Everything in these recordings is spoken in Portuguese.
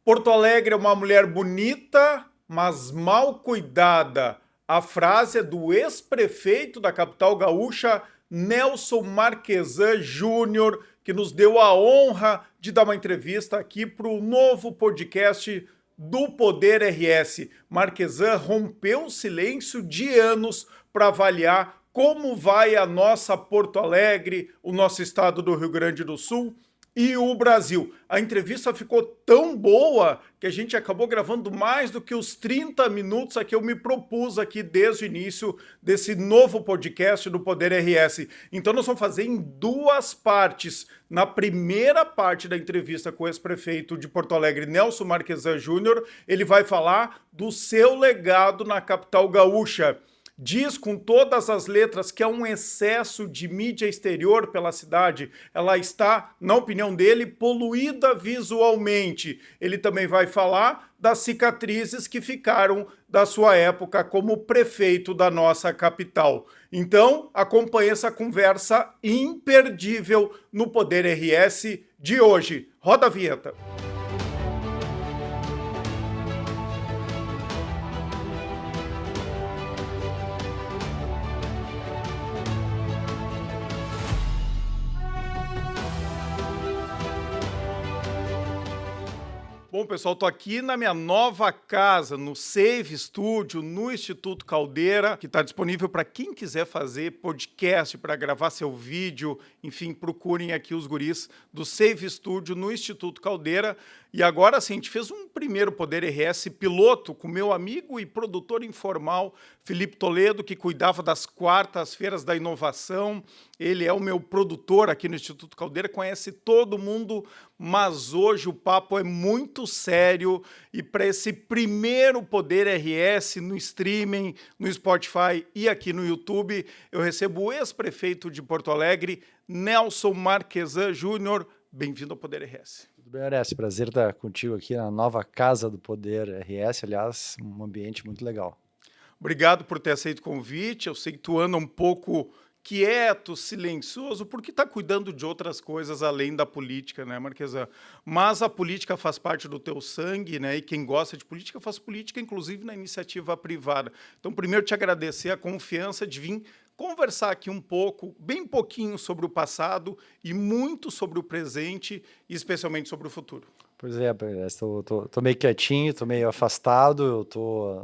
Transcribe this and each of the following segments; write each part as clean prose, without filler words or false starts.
Porto Alegre é uma mulher bonita, mas mal cuidada. A frase é do ex-prefeito da capital gaúcha, Nelson Marquesan Júnior, que nos deu a honra de dar uma entrevista aqui para o novo podcast do Poder RS. Marquesan rompeu o silêncio de anos para avaliar como vai a nossa Porto Alegre, o nosso estado do Rio Grande do Sul e o Brasil. A entrevista ficou tão boa que a gente acabou gravando mais do que os 30 minutos a que eu me propus aqui desde o início desse novo podcast do Poder RS. Então nós vamos fazer em duas partes. Na primeira parte da entrevista com o ex-prefeito de Porto Alegre, Nelson Marquesan Júnior, ele vai falar do seu legado na capital gaúcha. Diz com todas as letras que há um excesso de mídia exterior pela cidade. Ela está, na opinião dele, poluída visualmente. Ele também vai falar das cicatrizes que ficaram da sua época como prefeito da nossa capital. Então, acompanhe essa conversa imperdível no Poder RS de hoje. Roda a vinheta. Bom, pessoal, estou aqui na minha nova casa, no Save Studio, no Instituto Caldeira, que está disponível para quem quiser fazer podcast, para gravar seu vídeo. Enfim, procurem aqui os guris do Save Studio no Instituto Caldeira. E agora sim, a gente fez um primeiro Poder RS piloto com meu amigo e produtor informal, Felipe Toledo, que cuidava das quartas-feiras da inovação. Ele é o meu produtor aqui no Instituto Caldeira, conhece todo mundo, mas hoje o papo é muito sério. E para esse primeiro Poder RS no streaming, no Spotify e aqui no YouTube, eu recebo o ex-prefeito de Porto Alegre, Nelson Marquesan Júnior. Bem-vindo ao Poder RS. Tudo bem, RS? Prazer estar contigo aqui na nova casa do Poder RS, aliás, um ambiente muito legal. Obrigado por ter aceito o convite. Eu sei que tu anda um pouco quieto, silencioso, porque está cuidando de outras coisas além da política, né, Marquesan? Mas a política faz parte do teu sangue, né? E quem gosta de política faz política, inclusive na iniciativa privada. Então, primeiro, te agradecer a confiança de vir conversar aqui um pouco, bem pouquinho sobre o passado e muito sobre o presente e especialmente sobre o futuro. Pois é, estou meio quietinho, estou meio afastado,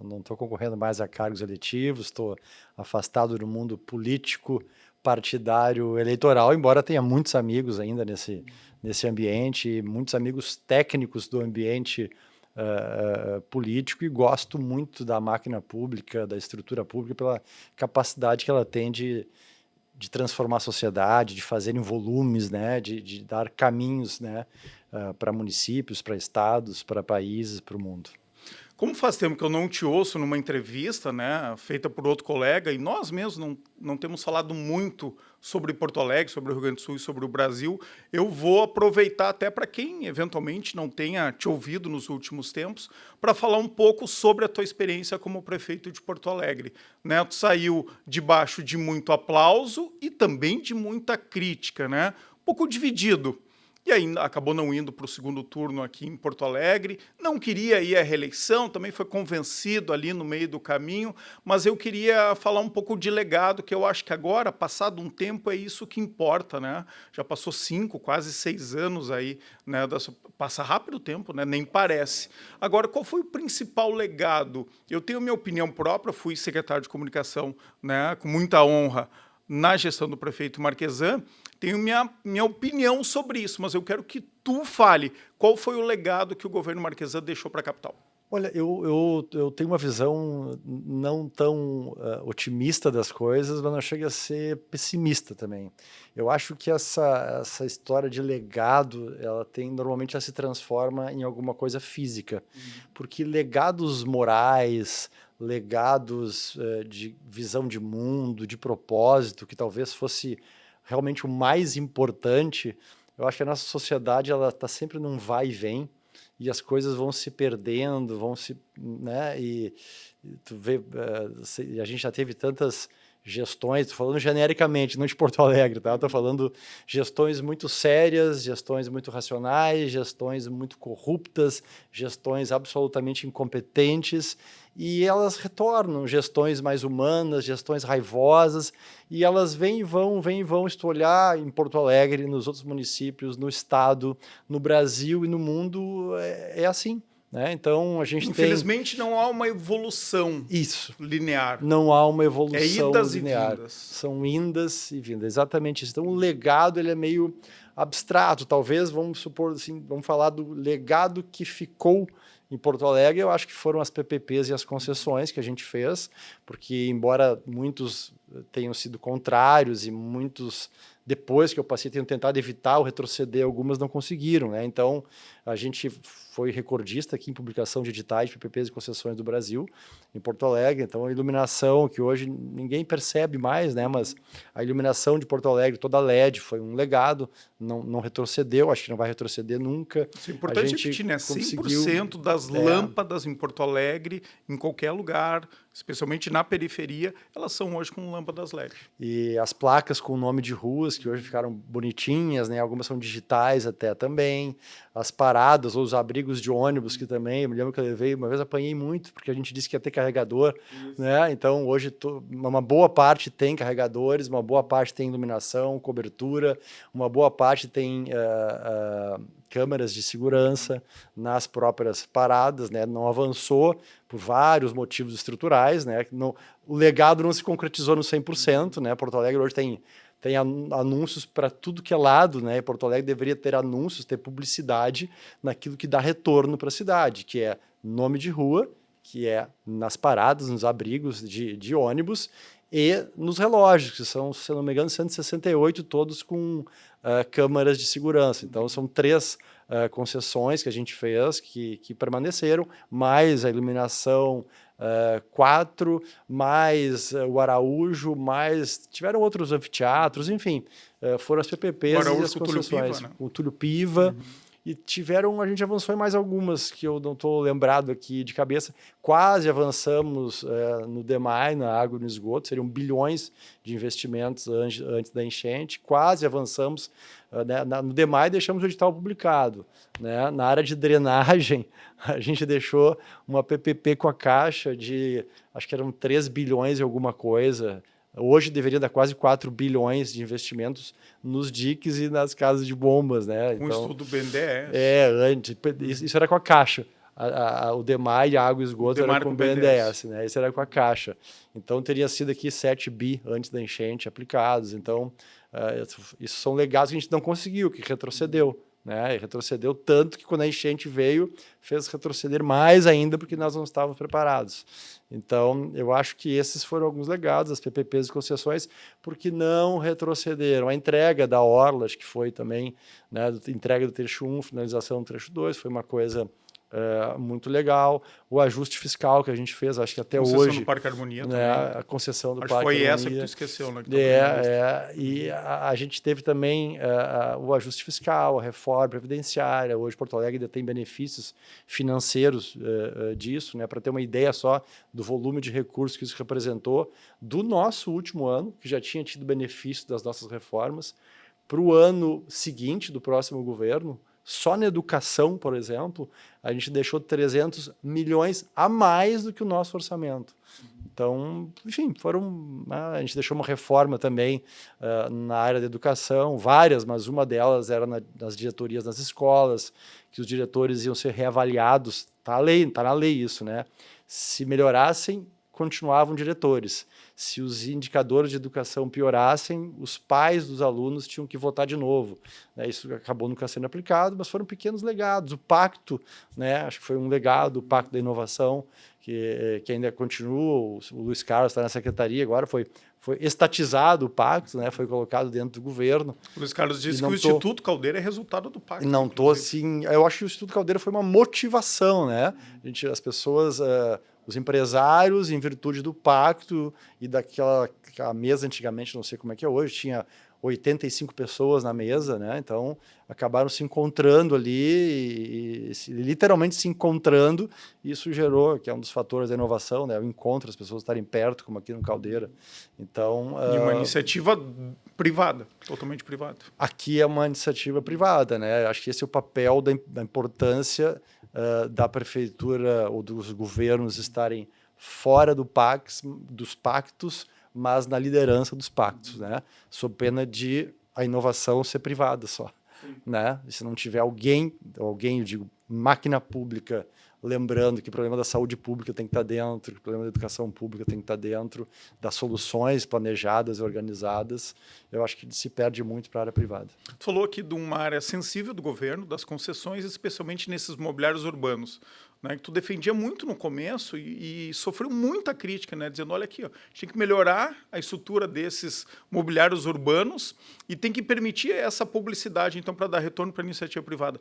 não estou concorrendo mais a cargos eletivos, estou afastado do mundo político, partidário, eleitoral, embora tenha muitos amigos ainda nesse ambiente, muitos amigos técnicos do ambiente político, e gosto muito da máquina pública, da estrutura pública, pela capacidade que ela tem de transformar a sociedade, de fazer em volumes, né, de dar caminhos, né, para municípios, para estados, para países, para o mundo. Como faz tempo que eu não te ouço numa entrevista, né, feita por outro colega, e nós mesmos não temos falado muito sobre Porto Alegre, sobre o Rio Grande do Sul e sobre o Brasil, eu vou aproveitar até para quem eventualmente não tenha te ouvido nos últimos tempos, para falar um pouco sobre a tua experiência como prefeito de Porto Alegre. Né? Tu saiu debaixo de muito aplauso e também de muita crítica, né? Um pouco dividido. E aí acabou não indo para o segundo turno aqui em Porto Alegre, não queria ir à reeleição, também foi convencido ali no meio do caminho, mas eu queria falar um pouco de legado, que eu acho que agora, passado um tempo, é isso que importa, né? Já passou 5, quase 6 anos aí, né? Passa rápido o tempo, né? Nem parece. Agora, qual foi o principal legado? Eu tenho minha opinião própria, fui secretário de comunicação, né? Com muita honra, na gestão do prefeito Marquesan, tenho minha opinião sobre isso, mas eu quero que tu fale qual foi o legado que o governo Marquesan deixou para a capital. Olha, eu tenho uma visão não tão otimista das coisas, mas não chega a ser pessimista também. Eu acho que essa história de legado, normalmente ela se transforma em alguma coisa física, porque legados morais, legados de visão de mundo, de propósito, que talvez fosse realmente o mais importante, eu acho que a nossa sociedade ela está sempre num vai e vem, e as coisas vão se perdendo, né, e tu vê, a gente já teve tantas gestões, estou falando genericamente, não de Porto Alegre, tá? Estou falando gestões muito sérias, gestões muito racionais, gestões muito corruptas, gestões absolutamente incompetentes, e elas retornam, gestões mais humanas, gestões raivosas, e elas vêm e vão. Se tu olhar em Porto Alegre, nos outros municípios, no estado, no Brasil e no mundo, é assim. Né? Então, a gente Infelizmente, não há uma evolução linear. Não há uma evolução idas linear. E vindas. São indas e vindas, exatamente isso. Então, o legado ele é meio abstrato. Talvez, vamos supor assim, vamos falar do legado que ficou em Porto Alegre. Eu acho que foram as PPPs e as concessões que a gente fez, porque embora muitos tenham sido contrários e muitos, depois que eu passei, tenham tentado evitar ou retroceder, algumas não conseguiram. Né? Então, a gente foi recordista aqui em publicação de editais de PPPs e concessões do Brasil, em Porto Alegre. Então, a iluminação, que hoje ninguém percebe mais, né? Mas a iluminação de Porto Alegre, toda LED, foi um legado, não retrocedeu, acho que não vai retroceder nunca. Isso é importante repetir, né? 100% das lâmpadas em Porto Alegre, em qualquer lugar, especialmente na periferia, elas são hoje com lâmpadas LED. E as placas com o nome de ruas, que hoje ficaram bonitinhas, né? Algumas são digitais até também. As paradas ou os abrigos de ônibus, que também, eu me lembro que eu levei, uma vez apanhei muito, porque a gente disse que ia ter carregador, né? Então, hoje, uma boa parte tem carregadores, uma boa parte tem iluminação, cobertura, uma boa parte tem câmeras de segurança nas próprias paradas, né? Não avançou por vários motivos estruturais, né? O legado não se concretizou no 100%, né? Porto Alegre hoje tem anúncios para tudo que é lado, né? Porto Alegre deveria ter anúncios, ter publicidade naquilo que dá retorno para a cidade, que é nome de rua, que é nas paradas, nos abrigos de ônibus e nos relógios, que são, se não me engano, 168, todos com câmaras de segurança. Então, são 3 concessões que a gente fez que permaneceram, mais a iluminação 4, mais o Araújo, mais tiveram outros anfiteatros, enfim, foram as PPPs e as concessões. O Túlio Piva, e a gente avançou em mais algumas que eu não estou lembrado aqui de cabeça. Quase avançamos no DEMAI, na água e no esgoto, seriam bilhões de investimentos antes da enchente. Quase avançamos no DEMAI, deixamos o edital publicado. Né? Na área de drenagem, a gente deixou uma PPP com a Caixa de, acho que eram 3 bilhões e alguma coisa. Hoje deveria dar quase 4 bilhões de investimentos nos diques e nas casas de bombas. Né? Com o estudo BNDES. Isso era com a Caixa. O DEMAI, a água e esgoto era com o BNDES. Né? Isso era com a Caixa. Então, teria sido aqui 7 bi antes da enchente aplicados. Então, isso são legados que a gente não conseguiu, que retrocedeu. Né? E retrocedeu tanto que quando a enchente veio, fez retroceder mais ainda porque nós não estávamos preparados. Então, eu acho que esses foram alguns legados, as PPPs e concessões, porque não retrocederam. A entrega da Orla, acho que foi também, né, entrega do trecho 1, finalização do trecho 2, foi uma coisa muito legal. O ajuste fiscal que a gente fez, acho que até hoje... Concessão do Parque Harmonia, né, também. A concessão do Parque Harmonia. Acho que foi essa que tu esqueceu, né? E a gente teve também o ajuste fiscal, a reforma previdenciária. Hoje Porto Alegre ainda tem benefícios financeiros disso, né? Para ter uma ideia só do volume de recursos que isso representou do nosso último ano, que já tinha tido benefício das nossas reformas, para o ano seguinte do próximo governo. Só na educação, por exemplo, a gente deixou 300 milhões a mais do que o nosso orçamento. Então, enfim, a gente deixou uma reforma também na área da educação, várias, mas uma delas era nas diretorias das escolas, que os diretores iam ser reavaliados. Tá na lei isso, né? Se melhorassem, continuavam diretores. Se os indicadores de educação piorassem, os pais dos alunos tinham que votar de novo. Isso acabou nunca sendo aplicado, mas foram pequenos legados. O pacto, né, acho que foi um legado, o pacto da inovação, que ainda continua. O Luiz Carlos está na secretaria agora, foi estatizado o pacto, né, foi colocado dentro do governo. O Luiz Carlos disse que o Instituto Caldeira é resultado do pacto. Não estou assim... Eu acho que o Instituto Caldeira foi uma motivação, né? As pessoas... os empresários, em virtude do pacto e daquela mesa antigamente, não sei como é que é hoje, tinha 85 pessoas na mesa, né? Então, acabaram se encontrando ali, literalmente se encontrando, e isso gerou, que é um dos fatores da inovação, né? O encontro, as pessoas estarem perto, como aqui no Caldeira. Então, E uma iniciativa privada, totalmente privada. Aqui é uma iniciativa privada, né? Acho que esse é o papel da importância da prefeitura ou dos governos estarem fora dos pactos, mas na liderança dos pactos, né? Sob pena de a inovação ser privada só, né? E se não tiver alguém, eu digo, máquina pública, lembrando que o problema da saúde pública tem que estar dentro, que o problema da educação pública tem que estar dentro, das soluções planejadas e organizadas, eu acho que se perde muito para a área privada. Tu falou aqui de uma área sensível do governo, das concessões, especialmente nesses mobiliários urbanos, né, que tu defendia muito no começo e sofreu muita crítica, né, dizendo, olha aqui, ó, tem que melhorar a estrutura desses mobiliários urbanos e tem que permitir essa publicidade, então, para dar retorno para a iniciativa privada.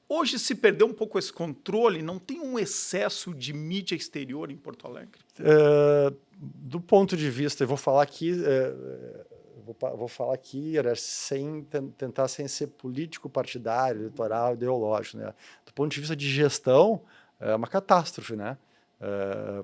Hoje se perdeu um pouco esse controle, não tem um excesso de mídia exterior em Porto Alegre? Do ponto de vista, eu vou falar aqui, tentar sem ser político, partidário, eleitoral, ideológico, né? Do ponto de vista de gestão, é uma catástrofe, né?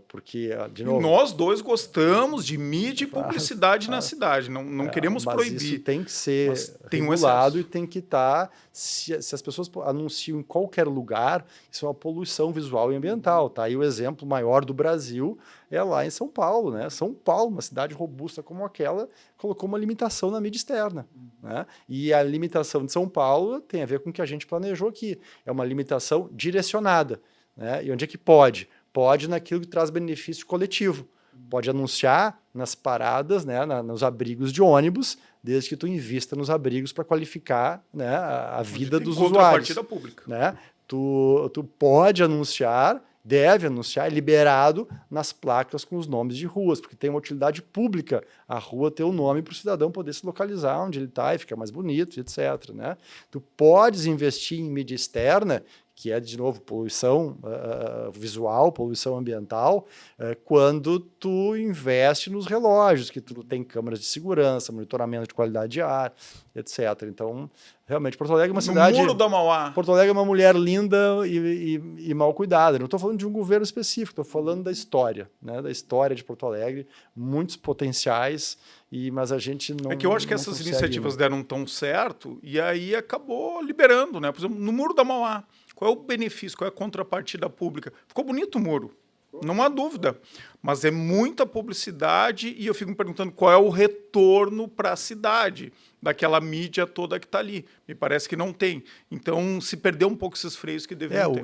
Porque, de novo... E nós dois gostamos de mídia e publicidade na cidade, não queremos mas proibir. Isso tem que ser tem regulado e tem que estar... Se as pessoas anunciam em qualquer lugar, isso é uma poluição visual e ambiental. Tá? E o exemplo maior do Brasil é lá em São Paulo. Né? São Paulo, uma cidade robusta como aquela, colocou uma limitação na mídia externa. Né? E a limitação de São Paulo tem a ver com o que a gente planejou aqui. É uma limitação direcionada. Né? E onde é que pode? Pode naquilo que traz benefício coletivo. Pode anunciar nas paradas, né, nos abrigos de ônibus, desde que tu invista nos abrigos para qualificar, né, a vida dos usuários. Contrapartida pública. Né? Tu pode anunciar, deve anunciar, é liberado nas placas com os nomes de ruas, porque tem uma utilidade pública a rua ter o nome para o cidadão poder se localizar onde ele está e ficar mais bonito, etc. Né? Tu podes investir em mídia externa, que é, de novo, poluição visual, poluição ambiental, quando tu investe nos relógios, que tu tem câmeras de segurança, monitoramento de qualidade de ar, etc. Então, realmente, Porto Alegre é uma cidade... No Muro da Mauá. Porto Alegre é uma mulher linda e mal cuidada. Não estou falando de um governo específico, estou falando da história, né? Da história de Porto Alegre, muitos potenciais, mas a gente não... É que eu acho que essas iniciativas deram tão certo e aí acabou liberando, né? Por exemplo, no Muro da Mauá. Qual é o benefício, qual é a contrapartida pública? Ficou bonito o muro, não há dúvida, mas é muita publicidade e eu fico me perguntando qual é o retorno para a cidade daquela mídia toda que está ali. Me parece que não tem. Então, se perdeu um pouco esses freios que deveriam ter.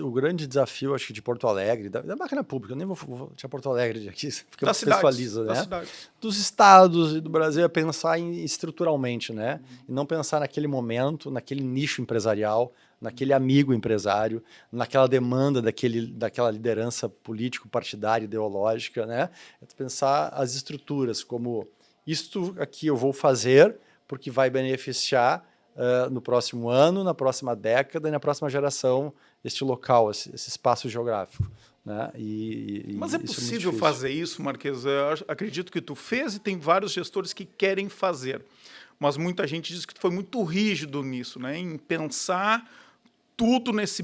O grande desafio, acho que, de Porto Alegre, da máquina pública, eu nem vou tirar Porto Alegre aqui, porque pessoaliza, né? Dos estados e do Brasil é pensar estruturalmente, né? E não pensar naquele momento, naquele nicho empresarial, naquele amigo empresário, naquela demanda daquela liderança político-partidária, ideológica, né? É pensar as estruturas como isto aqui eu vou fazer porque vai beneficiar no próximo ano, na próxima década e na próxima geração este local, esse espaço geográfico. Né? Mas é possível fazer isso, Marquês? Eu acredito que tu fez e tem vários gestores que querem fazer, mas muita gente diz que tu foi muito rígido nisso, né? Em pensar tudo nesse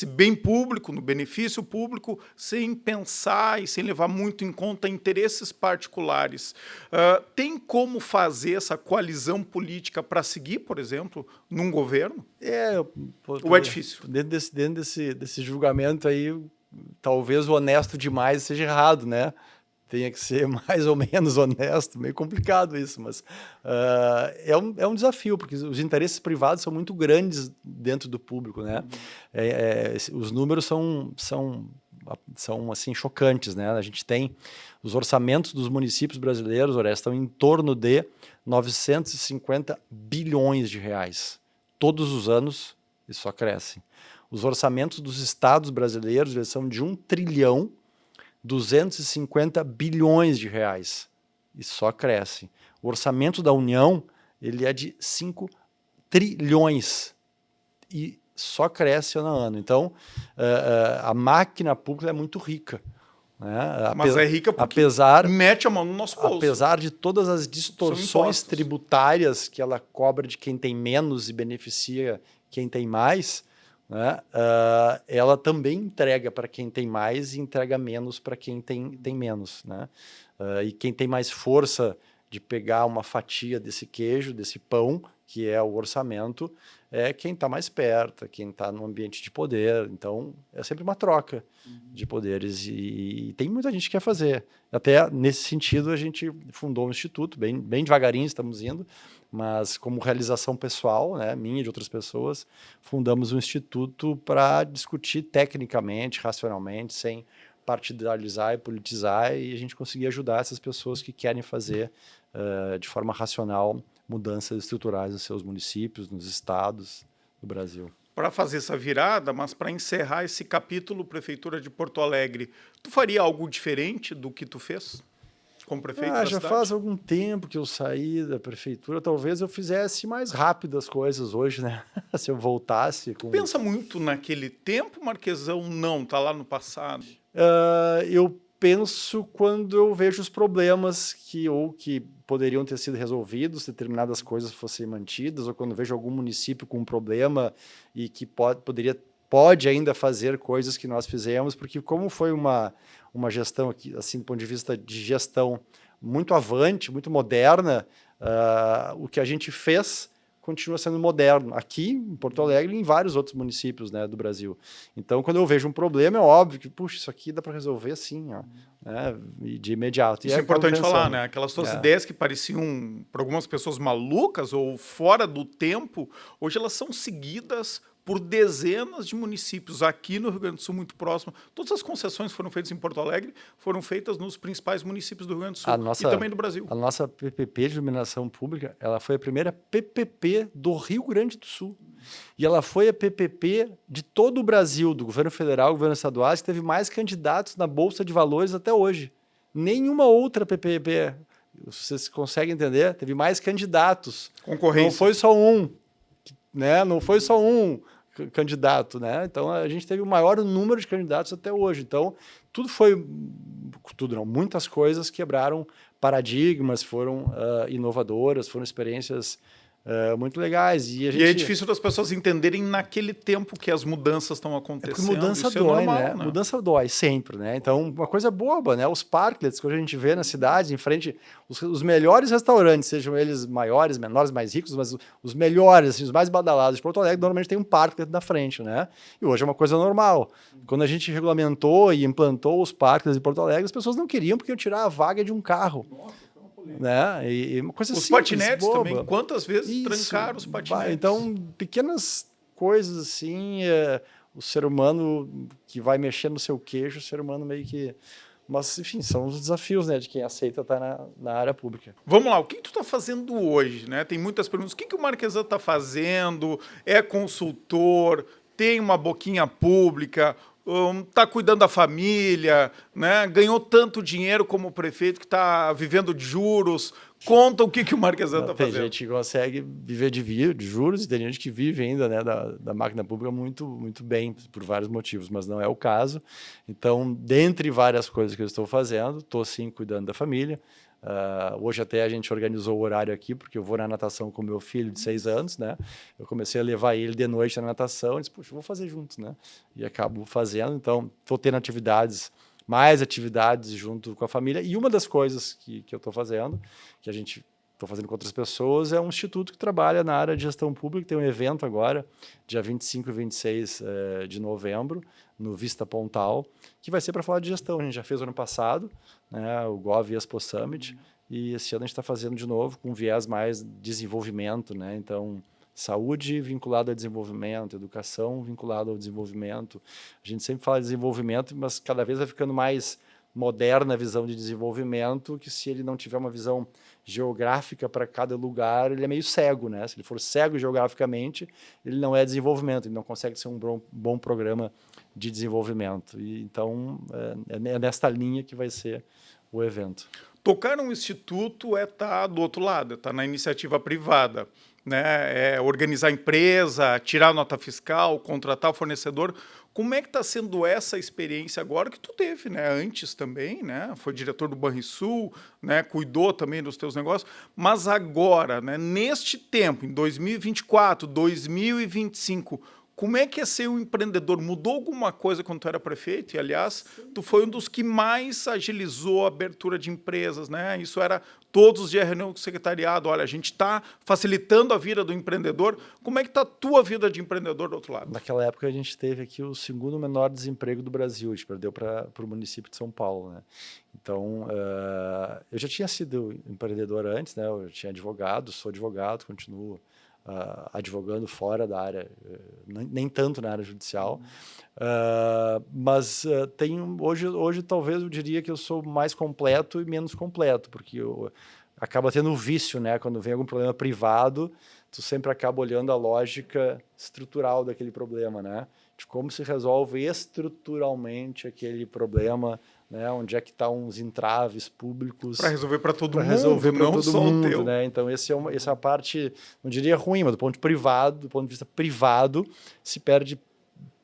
bem público, no benefício público, sem pensar e sem levar muito em conta interesses particulares. Tem como fazer essa coalizão política para seguir, por exemplo, num governo? Ou é difícil? Dentro desse julgamento aí, talvez o honesto demais seja errado, né? Tenha que ser mais ou menos honesto, meio complicado isso, mas é um desafio, porque os interesses privados são muito grandes dentro do público, né? Os números são assim, chocantes, né? A gente tem os orçamentos dos municípios brasileiros, estão em torno de 950 bilhões de reais. Todos os anos, e só crescem. Os orçamentos dos estados brasileiros eles são de 1 trilhão 250 bilhões de reais e só cresce. O orçamento da União ele é de 5 trilhões e só cresce ano a ano. Então, a máquina pública é muito rica. né? Mas é rica porque mete a mão no nosso bolso. Apesar de todas as distorções tributárias que ela cobra de quem tem menos e beneficia quem tem mais, né? Ela também entrega para quem tem mais e entrega menos para quem tem menos, né? E quem tem mais força de pegar uma fatia desse queijo, desse pão, que é o orçamento, é quem está mais perto, quem está no ambiente de poder. Então, é sempre uma troca de poderes e tem muita gente que quer fazer. Até nesse sentido, a gente fundou um instituto, bem devagarinho estamos indo, mas como realização pessoal, né, minha e de outras pessoas, fundamos um instituto para discutir tecnicamente, racionalmente, sem partidarizar e politizar, e a gente conseguir ajudar essas pessoas que querem fazer de forma racional mudanças estruturais nos seus municípios, nos estados do Brasil. Para fazer essa virada, mas para encerrar esse capítulo Prefeitura de Porto Alegre, tu faria algo diferente do que tu fez como prefeito da já cidade? faz algum tempo que eu saí da prefeitura, talvez eu fizesse mais rápido as coisas hoje, né? Se eu voltasse... Pensa muito naquele tempo, Marquesão? Não, tá lá no passado. Eu penso quando eu vejo os problemas que poderiam ter sido resolvidos, se determinadas coisas fossem mantidas, ou quando vejo algum município com um problema e que pode ainda fazer coisas que nós fizemos, porque como foi uma gestão aqui, assim, do ponto de vista de gestão muito avante, muito moderna, o que a gente fez continua sendo moderno aqui em Porto Alegre e em vários outros municípios, né, do Brasil. Então, quando eu vejo um problema, é óbvio que, puxa, isso aqui dá para resolver assim, ó, né, de imediato. Isso é importante falar, né? Aquelas suas ideias que pareciam, para algumas pessoas, malucas ou fora do tempo, hoje elas são seguidas por dezenas de municípios aqui no Rio Grande do Sul, muito próximo. Todas as concessões que foram feitas em Porto Alegre foram feitas nos principais municípios do Rio Grande do Sul e também do Brasil. A nossa PPP de iluminação pública, ela foi a primeira PPP do Rio Grande do Sul. E ela foi a PPP de todo o Brasil, do governo federal, governo estadual, que teve mais candidatos na Bolsa de Valores até hoje. Nenhuma outra PPP, vocês conseguem entender, teve mais candidatos. Concorrência. Não foi só um, né? Não foi só um candidato, né? Então a gente teve o maior número de candidatos até hoje. Então muitas coisas quebraram paradigmas, foram inovadoras, foram experiências muito legais. E é difícil das pessoas entenderem naquele tempo que as mudanças estão acontecendo. Porque mudança dói, né? Mudança dói sempre, né? Então, uma coisa boba, né? Os parklets que hoje a gente vê na cidade, em frente, os melhores restaurantes, sejam eles maiores, menores, mais ricos, mas os melhores, assim, os mais badalados de Porto Alegre, normalmente tem um parklet na frente, né? E hoje é uma coisa normal. Quando a gente regulamentou e implantou os parklets em Porto Alegre, as pessoas não queriam porque iam tirar a vaga de um carro. Né? E uma coisa os simples, patinetes boba. Também, quantas vezes trancaram os patinetes? Então, pequenas coisas assim, o ser humano que vai mexer no seu queijo, o ser humano meio que... Mas, enfim, são os desafios, né, de quem aceita estar na área pública. Vamos lá, o que tu está fazendo hoje? Né? Tem muitas perguntas. O que o Marquesão está fazendo? É consultor? Tem uma boquinha pública? Está cuidando da família, né? Ganhou tanto dinheiro como prefeito que está vivendo de juros. Conta o que o Marquesão está fazendo. Tem gente que consegue viver de juros e tem gente que vive ainda, né, da máquina pública muito, muito bem, por vários motivos, mas não é o caso. Então, dentre várias coisas que eu estou fazendo, estou sim cuidando da família. Hoje até a gente organizou o horário aqui, porque eu vou na natação com meu filho de 6 anos, né? Eu comecei a levar ele de noite na natação e disse, puxa, vou fazer juntos, né? E acabo fazendo, então estou tendo mais atividades junto com a família. E uma das coisas que eu estou fazendo, que a gente estou fazendo com outras pessoas, é um instituto que trabalha na área de gestão pública, tem um evento agora, dia 25 e 26 de novembro, no Vista Pontal, que vai ser para falar de gestão. A gente já fez ano passado, né, o Gov Expo Summit, e esse ano a gente está fazendo de novo com viés mais desenvolvimento, né? Então, saúde vinculada ao desenvolvimento, educação vinculada ao desenvolvimento. A gente sempre fala de desenvolvimento, mas cada vez vai ficando mais moderna a visão de desenvolvimento, que se ele não tiver uma visão geográfica para cada lugar, ele é meio cego, né? Se ele for cego geograficamente, ele não é desenvolvimento, ele não consegue ser um bom programa de desenvolvimento. E, então, é nesta linha que vai ser o evento. Tocar um instituto é estar do outro lado, é estar na iniciativa privada. né, organizar a empresa, tirar a nota fiscal, contratar o fornecedor. Como é que está sendo essa experiência agora que tu teve, né? Antes também, né? Foi diretor do Banrisul, né? Cuidou também dos teus negócios. Mas agora, né? Neste tempo, em 2024, 2025, como é que é ser um empreendedor? Mudou alguma coisa quando tu era prefeito? E, aliás, tu foi um dos que mais agilizou a abertura de empresas, né? Isso era todos os dias reunião com o secretariado. Olha, a gente está facilitando a vida do empreendedor. Como é que está a tua vida de empreendedor do outro lado? Naquela época a gente teve aqui o segundo menor desemprego do Brasil, a gente perdeu para o município de São Paulo, né? Então, eu já tinha sido empreendedor antes, né? Eu tinha advogado, sou advogado, continuo advogando fora da área, nem tanto na área judicial, mas hoje talvez eu diria que eu sou mais completo e menos completo, porque eu acaba tendo o vício, né? Quando vem algum problema privado, tu sempre acaba olhando a lógica estrutural daquele problema, né? De como se resolve estruturalmente aquele problema, né? Onde é que estão uns entraves públicos para resolver para todo mundo, resolver para não todo só mundo, o teu. né? Então essa é a parte, não diria ruim, mas do ponto de vista privado, se perde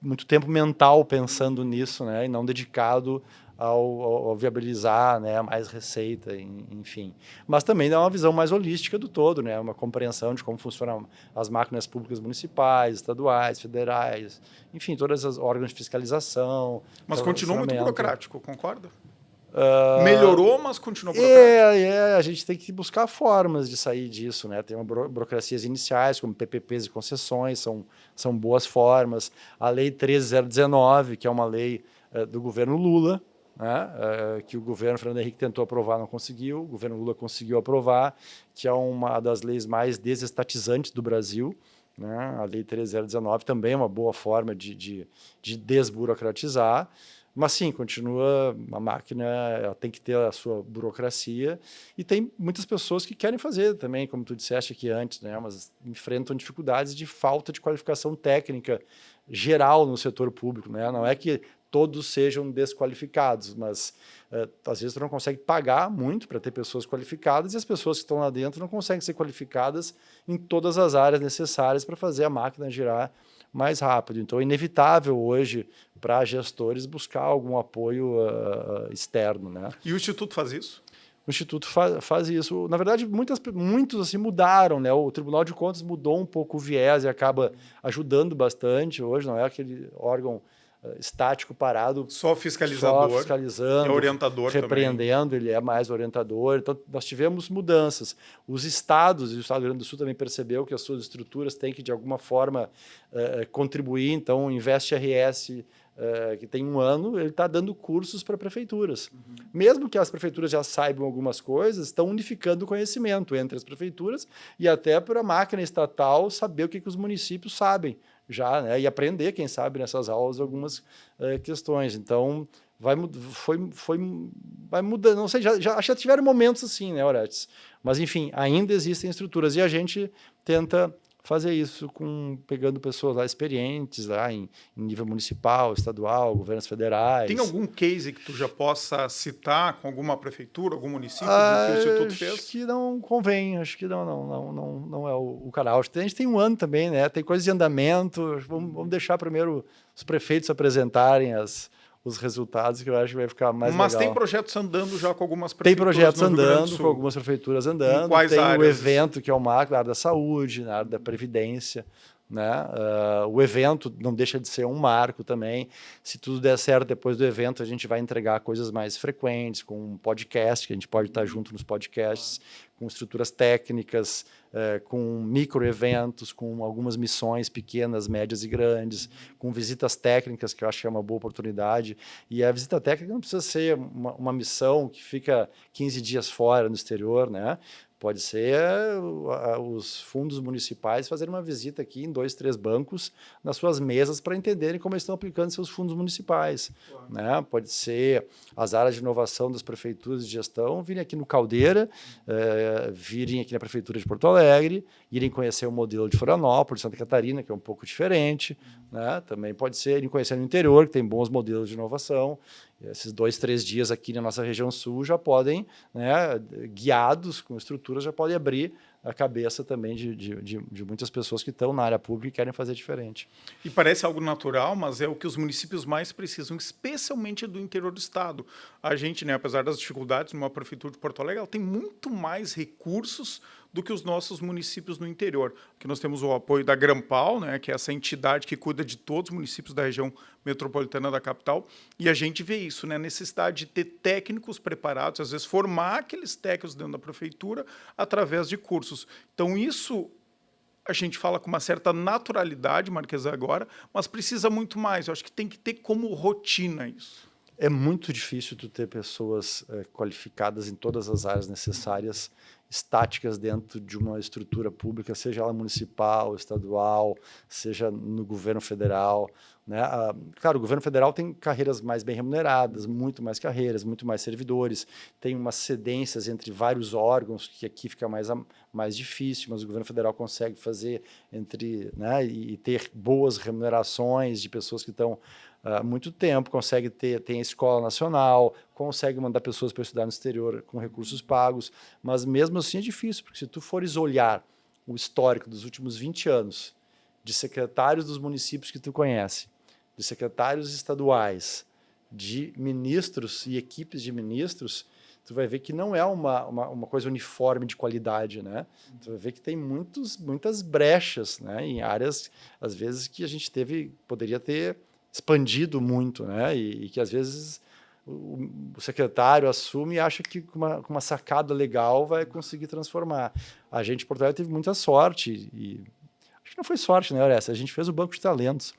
muito tempo mental pensando nisso, né? E não dedicado ao viabilizar, né, mais receita, enfim. Mas também dá uma visão mais holística do todo, né? Uma compreensão de como funcionam as máquinas públicas municipais, estaduais, federais, enfim, todas as órgãos de fiscalização. Mas continua muito burocrático, concorda? Melhorou, mas continua burocrático. A gente tem que buscar formas de sair disso, né? Tem burocracias iniciais, como PPPs e concessões, são boas formas. A Lei 13.019, que é uma lei do governo Lula, né? Que o governo Fernando Henrique tentou aprovar, não conseguiu, o governo Lula conseguiu aprovar, que é uma das leis mais desestatizantes do Brasil, né? A Lei 13.019 também é uma boa forma de desburocratizar. Mas sim, continua, a máquina ela tem que ter a sua burocracia e tem muitas pessoas que querem fazer também, como tu disseste aqui antes, né? Mas enfrentam dificuldades de falta de qualificação técnica geral no setor público, né? Não é que todos sejam desqualificados, mas às vezes tu não consegue pagar muito para ter pessoas qualificadas e as pessoas que estão lá dentro não conseguem ser qualificadas em todas as áreas necessárias para fazer a máquina girar mais rápido. Então é inevitável hoje para gestores buscar algum apoio externo, né? E o Instituto faz isso? O Instituto faz isso. Na verdade, muitos assim, mudaram, né? O Tribunal de Contas mudou um pouco o viés e acaba ajudando bastante hoje, não é aquele órgão estático, parado, só fiscalizador, só fiscalizando, é orientador repreendendo, também. Ele é mais orientador. Então, nós tivemos mudanças. Os estados, e o Estado do Rio Grande do Sul também percebeu que as suas estruturas têm que, de alguma forma, contribuir. Então, o Invest RS, que tem 1 ano, ele está dando cursos para prefeituras. Mesmo que as prefeituras já saibam algumas coisas, estão unificando o conhecimento entre as prefeituras e até para a máquina estatal saber o que os municípios sabem já, né? E aprender, quem sabe, nessas aulas algumas questões. Então, vai mudando. Não sei, já tiveram momentos assim, né, Orestes? Mas, enfim, ainda existem estruturas e a gente tenta fazer isso pegando pessoas lá experientes lá em nível municipal, estadual, governos federais. Tem algum case que tu já possa citar com alguma prefeitura, algum município do que o Instituto fez? Acho que não convém, acho que não é o canal. A gente tem 1 ano também, né? Tem coisas de andamento. Vamos deixar primeiro os prefeitos apresentarem os resultados, que eu acho que vai ficar mais legal. Mas tem projetos andando já com algumas prefeituras? Tem projetos andando, com algumas prefeituras andando. Em quais tem áreas? O evento, que é o marco na área da saúde, na área da previdência, né? O evento não deixa de ser um marco também. Se tudo der certo depois do evento, a gente vai entregar coisas mais frequentes, com um podcast, que a gente pode estar junto nos podcasts, com estruturas técnicas, com microeventos, com algumas missões pequenas, médias e grandes, com visitas técnicas, que eu acho que é uma boa oportunidade. E a visita técnica não precisa ser uma missão que fica 15 dias fora no exterior, né? Pode ser os fundos municipais fazerem uma visita aqui em 2, 3 bancos nas suas mesas para entenderem como eles estão aplicando seus fundos municipais. Claro. Né? Pode ser as áreas de inovação das prefeituras de gestão virem aqui no Caldeira, virem aqui na Prefeitura de Porto Alegre, irem conhecer o modelo de Florianópolis, Santa Catarina, que é um pouco diferente. Né? Também pode ser irem conhecer no interior, que tem bons modelos de inovação. Esses 2, 3 dias aqui na nossa região sul já podem, né, guiados com estruturas, já podem abrir a cabeça também de muitas pessoas que estão na área pública e querem fazer diferente. E parece algo natural, mas é o que os municípios mais precisam, especialmente do interior do estado. A gente, né, apesar das dificuldades, numa prefeitura de Porto Alegre, ela tem muito mais recursos do que os nossos municípios no interior. Aqui nós temos o apoio da Grampal, né, que é essa entidade que cuida de todos os municípios da região metropolitana da capital, e a gente vê isso, né, a necessidade de ter técnicos preparados, às vezes formar aqueles técnicos dentro da prefeitura através de cursos. Então isso a gente fala com uma certa naturalidade, Marquesa, agora, mas precisa muito mais. Eu acho que tem que ter como rotina isso. É muito difícil tu ter pessoas qualificadas em todas as áreas necessárias, estáticas dentro de uma estrutura pública, seja ela municipal, estadual, seja no governo federal, né? Claro, o governo federal tem carreiras mais bem remuneradas, muito mais carreiras, muito mais servidores, tem umas cedências entre vários órgãos, que aqui fica mais difícil, mas o governo federal consegue fazer né, e ter boas remunerações de pessoas que estão muito tempo, tem a escola nacional, consegue mandar pessoas para estudar no exterior com recursos pagos, mas mesmo assim é difícil, porque se tu fores olhar o histórico dos últimos 20 anos de secretários dos municípios que tu conhece, de secretários estaduais, de ministros e equipes de ministros, tu vai ver que não é uma coisa uniforme de qualidade, né? Tu vai ver que tem muitas brechas, né? Em áreas, às vezes, que a gente poderia ter expandido muito, né? E que às vezes o secretário assume e acha que com uma sacada legal vai conseguir transformar. A gente, em Porto Alegre, teve muita sorte, e acho que não foi sorte, né, Oressa? A gente fez o Banco de Talentos.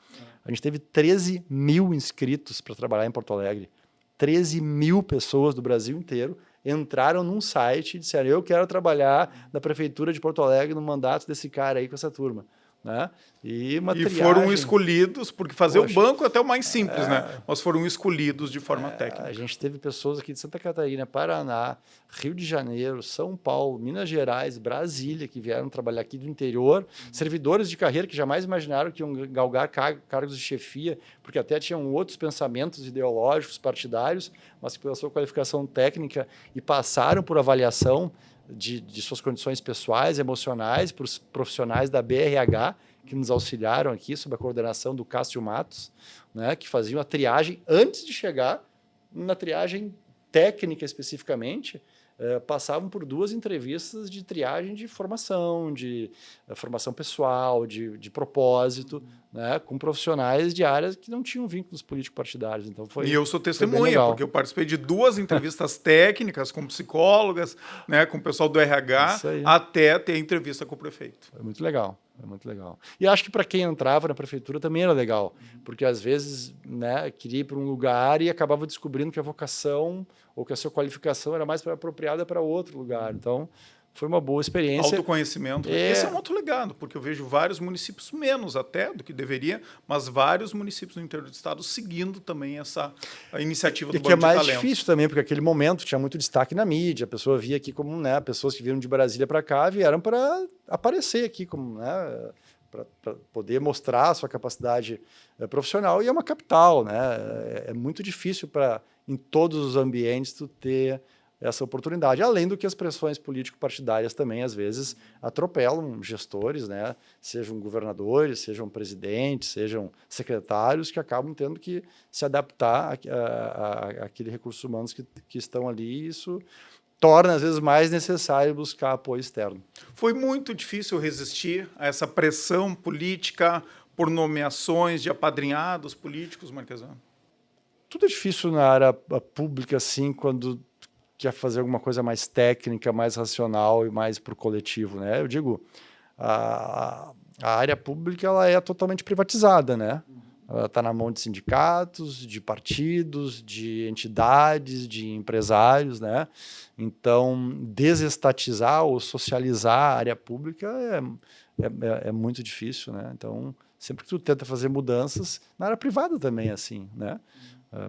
A gente teve 13 mil inscritos para trabalhar em Porto Alegre. 13 mil pessoas do Brasil inteiro entraram num site e disseram: eu quero trabalhar na Prefeitura de Porto Alegre no mandato desse cara aí com essa turma. Né? E foram escolhidos, porque fazer o banco é até o mais simples, né? Mas foram escolhidos de forma técnica. A gente teve pessoas aqui de Santa Catarina, Paraná, Rio de Janeiro, São Paulo, Minas Gerais, Brasília, que vieram trabalhar aqui do interior, servidores de carreira que jamais imaginaram que iam galgar cargos de chefia, porque até tinham outros pensamentos ideológicos, partidários, mas que pela sua qualificação técnica e passaram por avaliação de suas condições pessoais, emocionais, para os profissionais da BRH, que nos auxiliaram aqui, sob a coordenação do Cássio Matos, né, que faziam a triagem antes de chegar na triagem técnica especificamente, passavam por 2 entrevistas de triagem de formação, de formação pessoal, de propósito, né, com profissionais de áreas que não tinham vínculos político-partidários. Então e eu sou testemunha, porque eu participei de 2 entrevistas técnicas com psicólogas, né, com o pessoal do RH, até ter entrevista com o prefeito. É muito legal. É muito legal. E acho que para quem entrava na prefeitura também era legal, porque às vezes, né, queria ir para um lugar e acabava descobrindo que a vocação ou que a sua qualificação era mais apropriada para outro lugar. Então, foi uma boa experiência. Autoconhecimento. Esse é um outro legado, porque eu vejo vários municípios, menos até do que deveria, mas vários municípios no interior do estado seguindo também essa iniciativa do Banco de Talentos. E que é mais difícil também, porque naquele momento tinha muito destaque na mídia, a pessoa via aqui como, né, pessoas que vieram de Brasília para cá vieram para aparecer aqui, como, né, para poder mostrar a sua capacidade profissional, e é uma capital, né? É muito difícil em todos os ambientes tu ter essa oportunidade, além do que as pressões político-partidárias também, às vezes, atropelam gestores, né? Sejam governadores, sejam presidentes, sejam secretários, que acabam tendo que se adaptar àqueles recursos humanos que estão ali, e isso torna, às vezes, mais necessário buscar apoio externo. Foi muito difícil resistir a essa pressão política por nomeações de apadrinhados políticos, Marquesano? Tudo é difícil na área pública, assim, quando quer fazer alguma coisa mais técnica, mais racional e mais para o coletivo, né? Eu digo, a área pública ela é totalmente privatizada, né? Ela está na mão de sindicatos, de partidos, de entidades, de empresários, né? Então, desestatizar ou socializar a área pública é muito difícil, né? Então, sempre que tu tenta fazer mudanças, na área privada também é assim, né?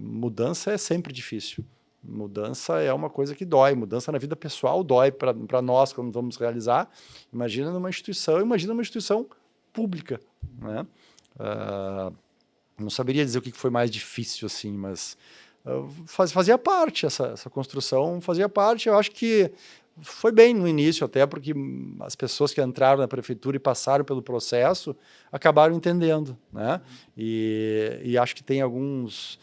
Mudança é sempre difícil. Mudança é uma coisa que dói. Mudança na vida pessoal dói para nós quando vamos realizar. Imagina numa instituição pública, né? Não saberia dizer o que foi mais difícil, assim, mas fazia parte, essa construção fazia parte. Eu acho que foi bem no início, até porque as pessoas que entraram na prefeitura e passaram pelo processo acabaram entendendo, né? E acho que tem alguns...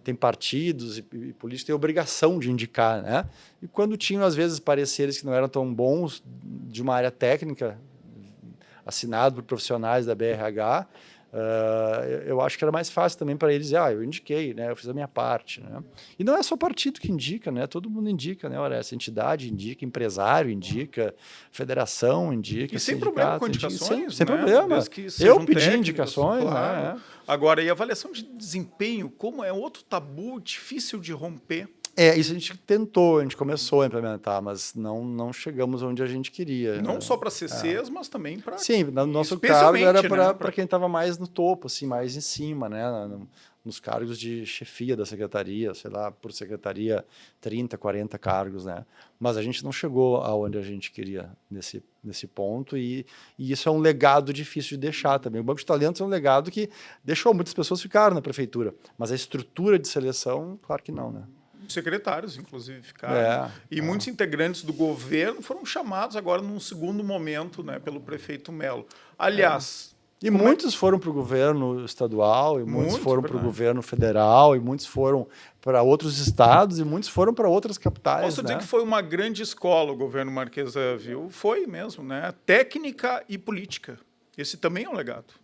Tem partidos e políticos que têm obrigação de indicar, né? E quando tinham, às vezes, pareceres que não eram tão bons de uma área técnica, assinado por profissionais da BRH, eu acho que era mais fácil também para eles dizer, eu indiquei, né? Eu fiz a minha parte, né? E não é só partido que indica, né? Todo mundo indica, né? Olha, essa entidade indica, empresário indica, federação indica, e sem problema com indica, indicações, sem né? problema. Eu pedi indicações, claro. né? Agora, e avaliação de desempenho, como é outro tabu difícil de romper? Isso a gente tentou, a gente começou a implementar, mas não chegamos onde a gente queria. Não só para CCs, mas também para... Sim, no nosso cargo era para quem estava mais no topo, assim, mais em cima, né? Nos cargos de chefia da secretaria, sei lá, por secretaria, 30, 40 cargos, né? Mas a gente não chegou aonde a gente queria nesse ponto e isso é um legado difícil de deixar também. O Banco de Talentos é um legado que deixou muitas pessoas ficar na prefeitura, mas a estrutura de seleção, claro que não, né? Secretários, inclusive, ficaram. Muitos integrantes do governo foram chamados agora num segundo momento, né, pelo prefeito Melo. Aliás... E muitos foram para o governo estadual, e muitos foram para o governo federal, e muitos foram para outros estados, e muitos foram para outras capitais. Posso dizer que foi uma grande escola o governo Marquesan, viu? Foi mesmo, né? Técnica e política. Esse também é um legado.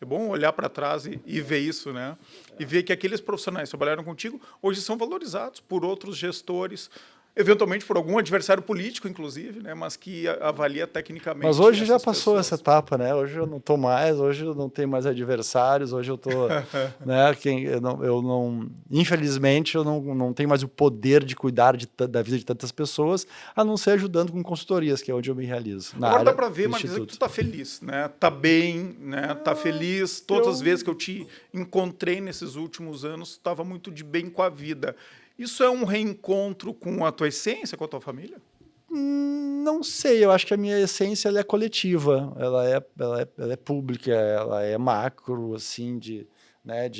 É bom olhar para trás e ver isso, né? E ver que aqueles profissionais que trabalharam contigo hoje são valorizados por outros gestores, eventualmente por algum adversário político, inclusive, né? Mas que avalia tecnicamente. Mas hoje já passou essa etapa, né? Hoje eu não estou mais, hoje eu não tenho mais adversários, hoje eu estou, né? Infelizmente, eu não tenho mais o poder de cuidar da vida de tantas pessoas, a não ser ajudando com consultorias, que é onde eu me realizo. Agora dá para ver, Marquesan, que tu está feliz, né? Tá bem, né? Tá feliz. Todas as vezes que eu te encontrei nesses últimos anos, tu estava muito de bem com a vida. Isso é um reencontro com a tua essência, com a tua família? Não sei, eu acho que a minha essência ela é coletiva, ela é pública, ela é macro, assim, a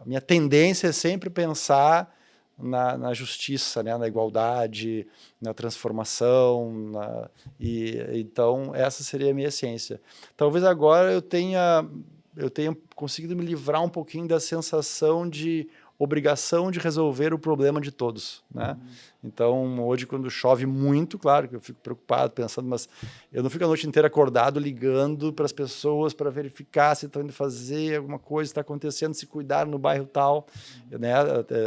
minha tendência é sempre pensar na justiça, né, na igualdade, na transformação, então essa seria a minha essência. Talvez agora eu tenha conseguido me livrar um pouquinho da sensação de obrigação de resolver o problema de todos, né? Então, hoje, quando chove muito, claro que eu fico preocupado, pensando, mas eu não fico a noite inteira acordado, ligando para as pessoas para verificar se estão indo fazer alguma coisa, está acontecendo, se cuidar no bairro tal, né?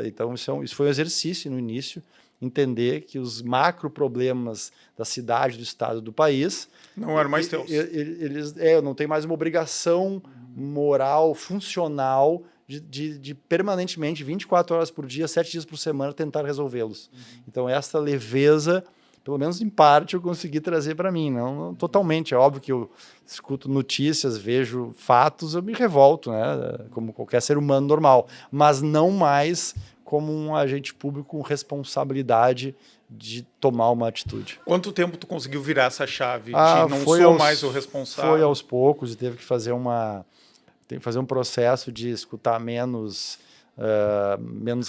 Então, isso foi um exercício no início, entender que os macro problemas da cidade, do estado, do país... Não eram mais teus. Eu não tenho mais uma obrigação moral, funcional, de permanentemente, 24 horas por dia, 7 dias por semana, tentar resolvê-los. Então, essa leveza, pelo menos em parte, eu consegui trazer para mim. Não totalmente, é óbvio que eu escuto notícias, vejo fatos, eu me revolto, né? Como qualquer ser humano normal, mas não mais como um agente público com responsabilidade de tomar uma atitude. Quanto tempo tu conseguiu virar essa chave de não sou mais o responsável? Foi aos poucos e teve que fazer um processo de escutar menos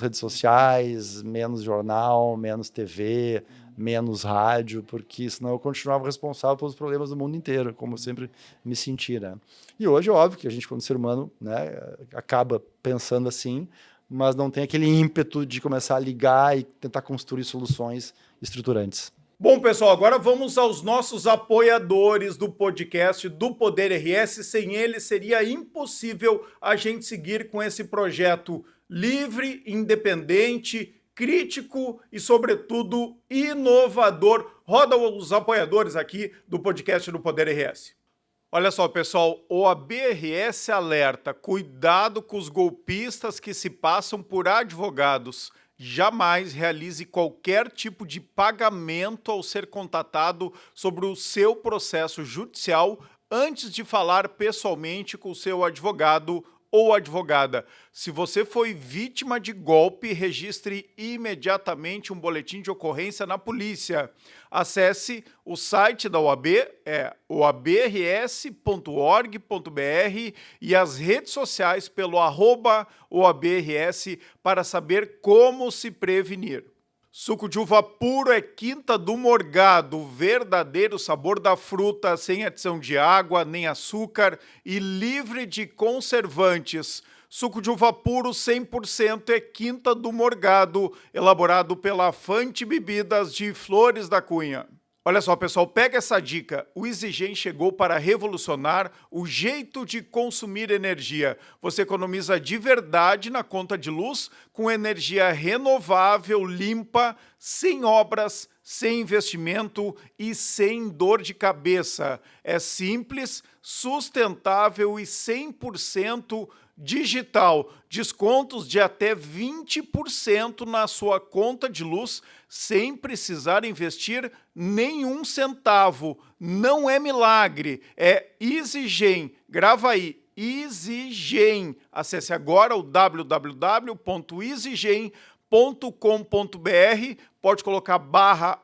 redes sociais, menos jornal, menos TV, menos rádio, porque senão eu continuava responsável pelos problemas do mundo inteiro, como eu sempre me senti, né? E hoje é óbvio que a gente, quando ser humano, né, acaba pensando assim, mas não tem aquele ímpeto de começar a ligar e tentar construir soluções estruturantes. Bom, pessoal, agora vamos aos nossos apoiadores do podcast do Poder RS. Sem eles seria impossível a gente seguir com esse projeto livre, independente, crítico e, sobretudo, inovador. Roda os apoiadores aqui do podcast do Poder RS. Olha só, pessoal, o ABRS alerta, cuidado com os golpistas que se passam por advogados. Jamais realize qualquer tipo de pagamento ao ser contatado sobre o seu processo judicial antes de falar pessoalmente com o seu advogado ou advogada. Se você foi vítima de golpe, registre imediatamente um boletim de ocorrência na polícia. Acesse o site da OAB, oabrs.org.br, e as redes sociais pelo @OABRS para saber como se prevenir. Suco de uva puro é Quinta do Morgado, o verdadeiro sabor da fruta, sem adição de água nem açúcar e livre de conservantes. Suco de uva puro 100% é Quinta do Morgado, elaborado pela Fante Bebidas de Flores da Cunha. Olha só, pessoal, pega essa dica. O EasyGen chegou para revolucionar o jeito de consumir energia. Você economiza de verdade na conta de luz com energia renovável, limpa, sem obras, sem investimento e sem dor de cabeça. É simples, sustentável e 100% digital. Descontos de até 20% na sua conta de luz sem precisar investir nenhum centavo. Não é milagre, é EasyGen. Grava aí, EasyGen. Acesse agora o www.easygen.com.br, pode colocar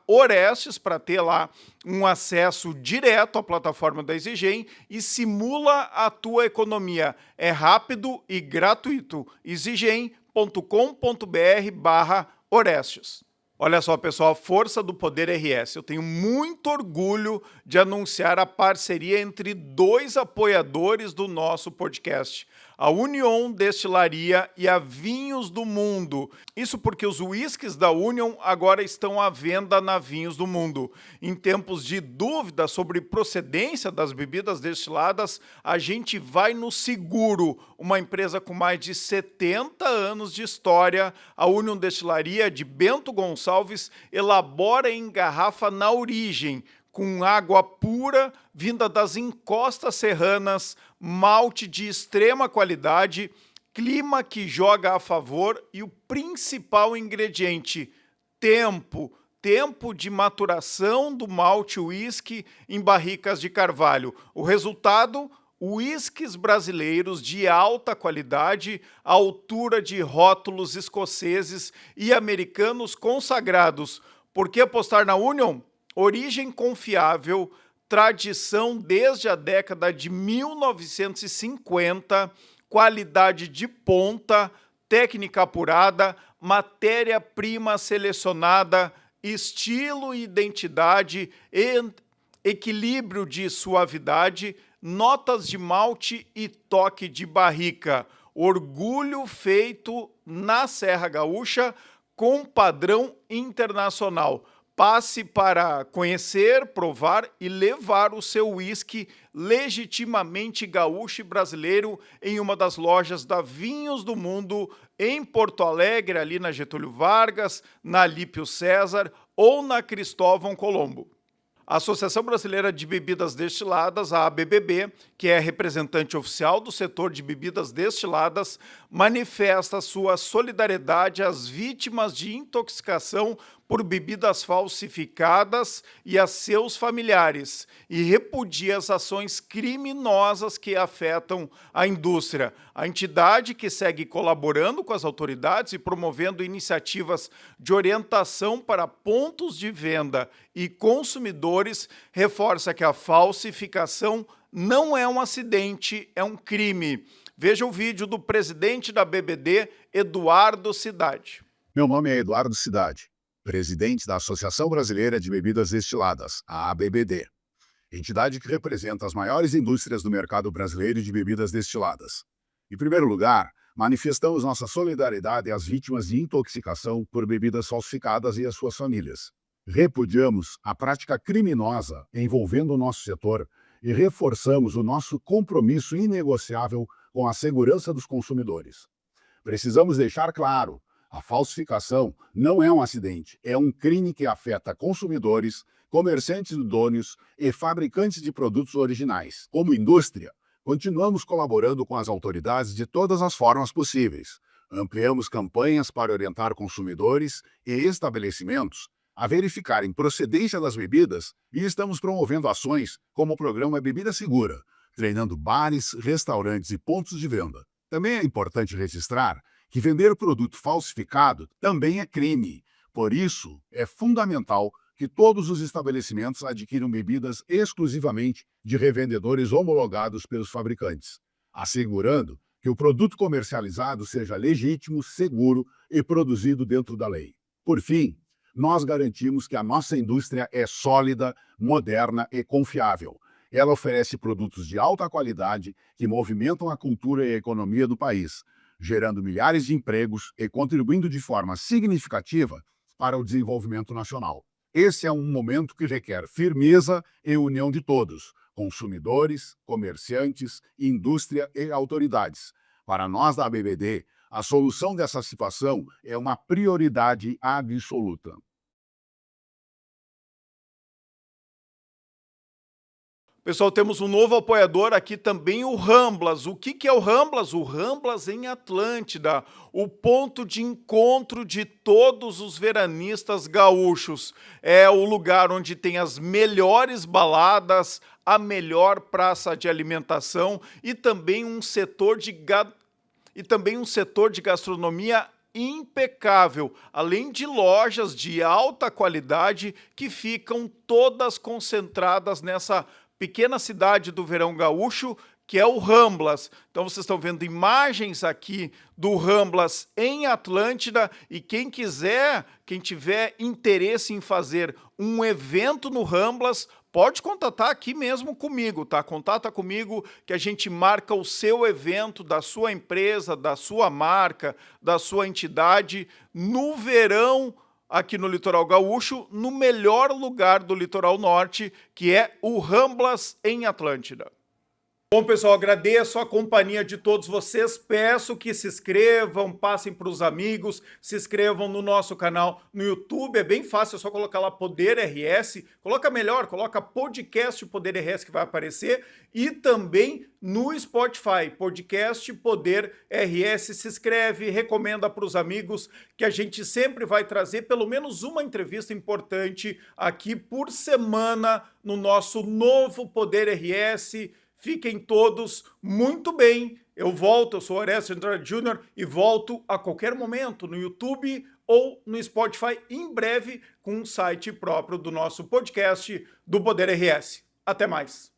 /Orestes para ter lá um acesso direto à plataforma da EasyGen e simula a tua economia. É rápido e gratuito. easygen.com.br/Orestes. Olha só, pessoal, a força do Poder RS. Eu tenho muito orgulho de anunciar a parceria entre dois apoiadores do nosso podcast, a Union Destilaria e a Vinhos do Mundo. Isso porque os whiskies da Union agora estão à venda na Vinhos do Mundo. Em tempos de dúvida sobre procedência das bebidas destiladas, a gente vai no seguro. Uma empresa com mais de 70 anos de história, a Union Destilaria de Bento Gonçalves elabora em garrafa na origem, com água pura, vinda das encostas serranas, malte de extrema qualidade, clima que joga a favor e o principal ingrediente, tempo. Tempo de maturação do malte whisky em barricas de carvalho. O resultado, whiskies brasileiros de alta qualidade, à altura de rótulos escoceses e americanos consagrados. Por que apostar na Union? Origem confiável, tradição desde a década de 1950, qualidade de ponta, técnica apurada, matéria-prima selecionada, estilo e identidade, equilíbrio de suavidade, notas de malte e toque de barrica. Orgulho feito na Serra Gaúcha com padrão internacional. Passe para conhecer, provar e levar o seu whisky legitimamente gaúcho e brasileiro em uma das lojas da Vinhos do Mundo, em Porto Alegre, ali na Getúlio Vargas, na Alípio César ou na Cristóvão Colombo. A Associação Brasileira de Bebidas Destiladas, a ABBB, que é representante oficial do setor de bebidas destiladas, manifesta sua solidariedade às vítimas de intoxicação por bebidas falsificadas e a seus familiares e repudia as ações criminosas que afetam a indústria. A entidade, que segue colaborando com as autoridades e promovendo iniciativas de orientação para pontos de venda e consumidores, reforça que a falsificação não é um acidente, é um crime. Veja o vídeo do presidente da BBD, Eduardo Cidade. Meu nome é Eduardo Cidade, presidente da Associação Brasileira de Bebidas Destiladas, a ABBD, entidade que representa as maiores indústrias do mercado brasileiro de bebidas destiladas. Em primeiro lugar, manifestamos nossa solidariedade às vítimas de intoxicação por bebidas falsificadas e às suas famílias. Repudiamos a prática criminosa envolvendo o nosso setor e reforçamos o nosso compromisso inegociável com a segurança dos consumidores. Precisamos deixar claro: a falsificação não é um acidente, é um crime que afeta consumidores, comerciantes idôneos e fabricantes de produtos originais. Como indústria, continuamos colaborando com as autoridades de todas as formas possíveis. Ampliamos campanhas para orientar consumidores e estabelecimentos a verificarem procedência das bebidas e estamos promovendo ações como o programa Bebida Segura, treinando bares, restaurantes e pontos de venda. Também é importante registrar que vender produto falsificado também é crime. Por isso, é fundamental que todos os estabelecimentos adquiram bebidas exclusivamente de revendedores homologados pelos fabricantes, assegurando que o produto comercializado seja legítimo, seguro e produzido dentro da lei. Por fim, nós garantimos que a nossa indústria é sólida, moderna e confiável. Ela oferece produtos de alta qualidade que movimentam a cultura e a economia do país, gerando milhares de empregos e contribuindo de forma significativa para o desenvolvimento nacional. Esse é um momento que requer firmeza e união de todos, consumidores, comerciantes, indústria e autoridades. Para nós da ABBD, a solução dessa situação é uma prioridade absoluta. Pessoal, temos um novo apoiador aqui também, o Ramblas. O que é o Ramblas? O Ramblas em Atlântida, o ponto de encontro de todos os veranistas gaúchos. É o lugar onde tem as melhores baladas, a melhor praça de alimentação e também um setor de gastronomia impecável, além de lojas de alta qualidade que ficam todas concentradas nessa pequena cidade do verão gaúcho, que é o Ramblas. Então vocês estão vendo imagens aqui do Ramblas em Atlântida e quem tiver interesse em fazer um evento no Ramblas, pode contatar aqui mesmo comigo, tá? Contata comigo que a gente marca o seu evento da sua empresa, da sua marca, da sua entidade no verão aqui no Litoral Gaúcho, no melhor lugar do Litoral Norte, que é o Ramblas em Atlântida. Bom, pessoal, agradeço a companhia de todos vocês, peço que se inscrevam, passem para os amigos, se inscrevam no nosso canal no YouTube, é bem fácil, é só colocar lá Poder RS, coloca melhor, coloca podcast Poder RS que vai aparecer, e também no Spotify, podcast Poder RS, se inscreve, recomenda para os amigos, que a gente sempre vai trazer pelo menos uma entrevista importante aqui por semana no nosso novo Poder RS. Fiquem todos muito bem. Eu sou o Orestes Andrade Júnior e volto a qualquer momento no YouTube ou no Spotify, em breve com um site próprio do nosso podcast do Poder RS. Até mais.